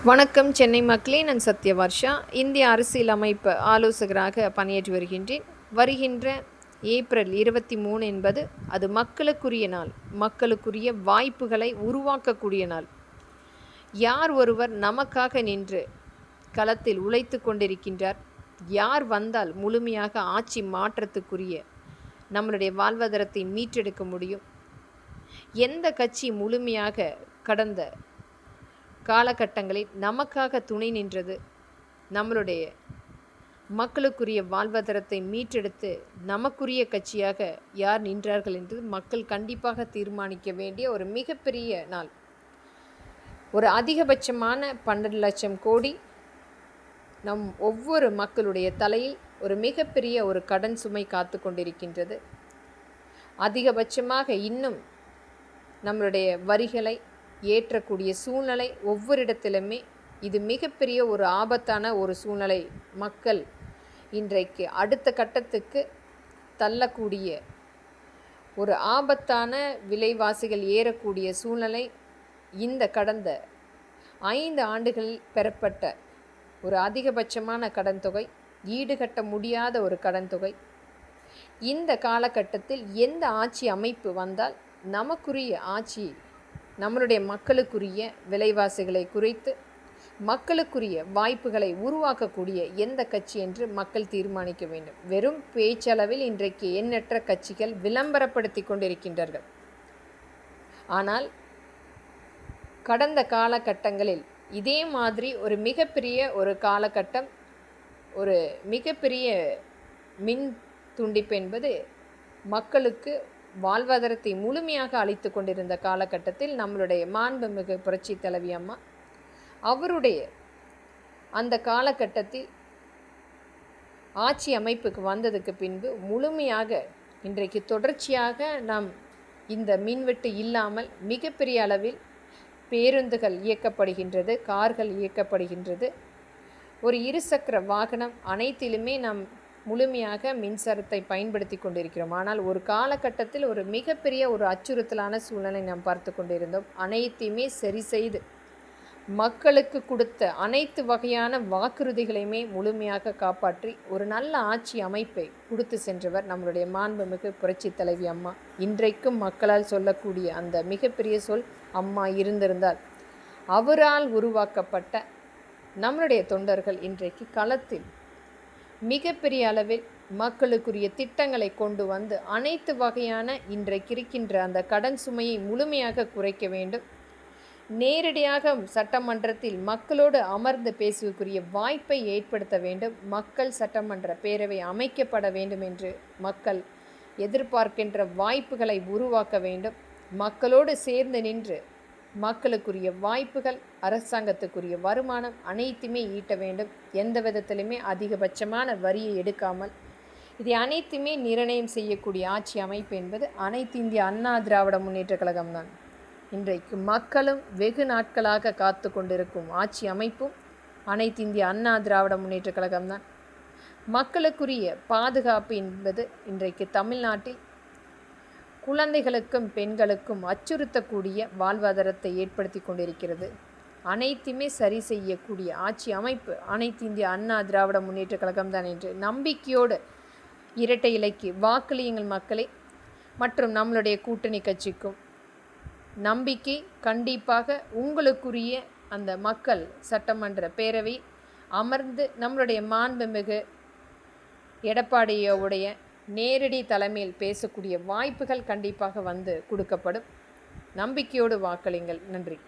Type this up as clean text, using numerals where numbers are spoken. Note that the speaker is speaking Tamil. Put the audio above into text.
வணக்கம் சென்னை மக்களே, நான் சத்யவர்ஷா. இந்திய அரசியல் அமைப்பு ஆலோசகராக பணியாற்றி வருகின்றேன். வருகின்ற ஏப்ரல் 23 என்பது அது மக்களுக்குரிய நாள், மக்களுக்குரிய வாய்ப்புகளை உருவாக்கக்கூடிய நாள். யார் ஒருவர் நமக்காக நின்று களத்தில் உழைத்து கொண்டிருக்கின்றார், யார் வந்தால் முழுமையாக ஆட்சி மாற்றத்துக்குரிய நம்மளுடைய வாழ்வாதாரத்தை மீட்டெடுக்க முடியும், எந்த கட்சி முழுமையாக கடந்த காலகட்டங்களில் நமக்காக துணை நின்றது, நம்மளுடைய மக்களுக்குரிய வாழ்வாதாரத்தை மீட்டெடுத்து நமக்குரிய கட்சியாக யார் நின்றார்கள் என்று மக்கள் கண்டிப்பாக தீர்மானிக்க வேண்டிய ஒரு மிகப்பெரிய நாள். ஒரு அதிகபட்சமான 12 லட்சம் கோடி நம் ஒவ்வொரு மக்களுடைய தலையில் ஒரு மிகப்பெரிய ஒரு கடன் சுமை காத்து கொண்டிருக்கின்றது. அதிகபட்சமாக இன்னும் நம்மளுடைய வரிகளை ஏற்றக்கூடிய சூழ்நிலை ஒவ்வொரு இடத்திலுமே இது மிகப்பெரிய ஒரு ஆபத்தான ஒரு சூழ்நிலை. மக்கள் இன்றைக்கு அடுத்த கட்டத்துக்கு தள்ளக்கூடிய ஒரு ஆபத்தான விலைவாசிகள் ஏறக்கூடிய சூழ்நிலை. இந்த கடந்த 5 ஆண்டுகளில் பெறப்பட்ட ஒரு அதிகபட்சமான கடன் தொகை, ஈடுகட்ட முடியாத ஒரு கடன் தொகை. இந்த காலகட்டத்தில் எந்த ஆட்சி அமைப்பு வந்தால் நமக்குரிய ஆட்சி, நம்மளுடைய மக்களுக்குரிய விலைவாசிகளை குறைத்து மக்களுக்குரிய வாய்ப்புகளை உருவாக்கக்கூடிய எந்த கட்சி என்று மக்கள் தீர்மானிக்க வேண்டும். வெறும் பேச்சளவில் இன்றைக்கு எண்ணற்ற கட்சிகள் விளம்பரப்படுத்தி கொண்டிருக்கின்றார்கள். ஆனால் கடந்த காலகட்டங்களில் இதே மாதிரி ஒரு மிகப்பெரிய ஒரு காலகட்டம், ஒரு மிகப்பெரிய மின் துண்டிப்பு என்பது மக்களுக்கு வாழ்வாதாரத்தை முழுமையாக அளித்து கொண்டிருந்த காலகட்டத்தில் நம்மளுடைய மாண்புமிகு புரட்சி தலைவி அம்மா அவருடைய அந்த காலகட்டத்தில் ஆட்சி அமைப்புக்கு வந்ததுக்கு பின்பு முழுமையாக இன்றைக்கு தொடர்ச்சியாக நாம் இந்த மின்வெட்டு இல்லாமல் மிகப்பெரிய அளவில் பேருந்துகள் இயக்கப்படுகின்றது, கார்கள் இயக்கப்படுகின்றது, ஒரு இருசக்கர வாகனம் அனைத்திலுமே நாம் முழுமையாக மின்சாரத்தை பயன்படுத்தி கொண்டிருக்கிறோம். ஆனால் ஒரு காலகட்டத்தில் ஒரு மிகப்பெரிய ஒரு அச்சுறுத்தலான சூழ்நிலை நாம் பார்த்து கொண்டிருந்தோம். அனைத்தையுமே சரி செய்து மக்களுக்கு கொடுத்த அனைத்து வகையான வாக்குறுதிகளையுமே முழுமையாக காப்பாற்றி ஒரு நல்ல ஆட்சி அமைப்பை கொடுத்து சென்றவர் நம்மளுடைய மாண்புமிகு புரட்சி தலைவி அம்மா. இன்றைக்கும் மக்களால் சொல்லக்கூடிய அந்த மிகப்பெரிய சொல் அம்மா இருந்திருந்தால். அவரால் உருவாக்கப்பட்ட நம்மளுடைய தொண்டர்கள் இன்றைக்கு களத்தில் மிகப்பெரிய அளவில் மக்களுக்குரிய திட்டங்களை கொண்டு வந்து அனைத்து வகையான இன்றைக்கு இருக்கின்ற அந்த கடன் சுமையை முழுமையாக குறைக்க வேண்டும். நேரடியாக சட்டமன்றத்தில் மக்களோடு அமர்ந்து பேசுவதற்குரிய வாய்ப்பை ஏற்படுத்த வேண்டும். மக்கள் சட்டமன்ற பேரவை அமைக்கப்பட வேண்டும் என்று மக்கள் எதிர்பார்க்கின்ற வாய்ப்புகளை உருவாக்க வேண்டும். மக்களோடு சேர்ந்து நின்று மக்களுக்குரிய வாய்ப்புகள், அரசாங்கத்துக்குரிய வருமானம் அனைத்துமே ஈட்ட வேண்டும். எந்த விதத்திலுமே அதிகபட்சமான வரியை எடுக்காமல் இதை அனைத்துமே நிர்ணயம் செய்யக்கூடிய ஆட்சி அமைப்பு என்பது அனைத்து இந்திய அண்ணா திராவிட முன்னேற்ற கழகம்தான். இன்றைக்கு மக்களும் வெகு நாட்களாக காத்து கொண்டிருக்கும் ஆட்சி அமைப்பும் அனைத்து இந்திய அண்ணா திராவிட முன்னேற்ற கழகம்தான். மக்களுக்குரிய பாதுகாப்பு என்பது இன்றைக்கு தமிழ்நாட்டில் குழந்தைகளுக்கும் பெண்களுக்கும் அச்சுறுத்தக்கூடிய வாழ்வாதாரத்தை ஏற்படுத்தி கொண்டிருக்கிறது. அனைத்துமே சரி செய்யக்கூடிய ஆட்சி அமைப்பு அனைத்து இந்திய அண்ணா திராவிட முன்னேற்ற கழகம்தான் என்று நம்பிக்கையோடு இரட்டை இலைக்கு வாக்களியுங்கள் மக்களே. மற்றும் நம்மளுடைய கூட்டணி கட்சிக்கும் நம்பிக்கை கண்டிப்பாக உங்களுக்குரிய அந்த மக்கள் சட்டமன்ற பேரவை அமர்ந்து நம்மளுடைய மாண்புமிகு எடப்பாடியோடைய நேரடி தலைமையில் பேசக்கூடிய வாய்ப்புகள் கண்டிப்பாக வந்து கொடுக்கப்படும். நம்பிக்கையோடு வாக்களிங்கள். நன்றி.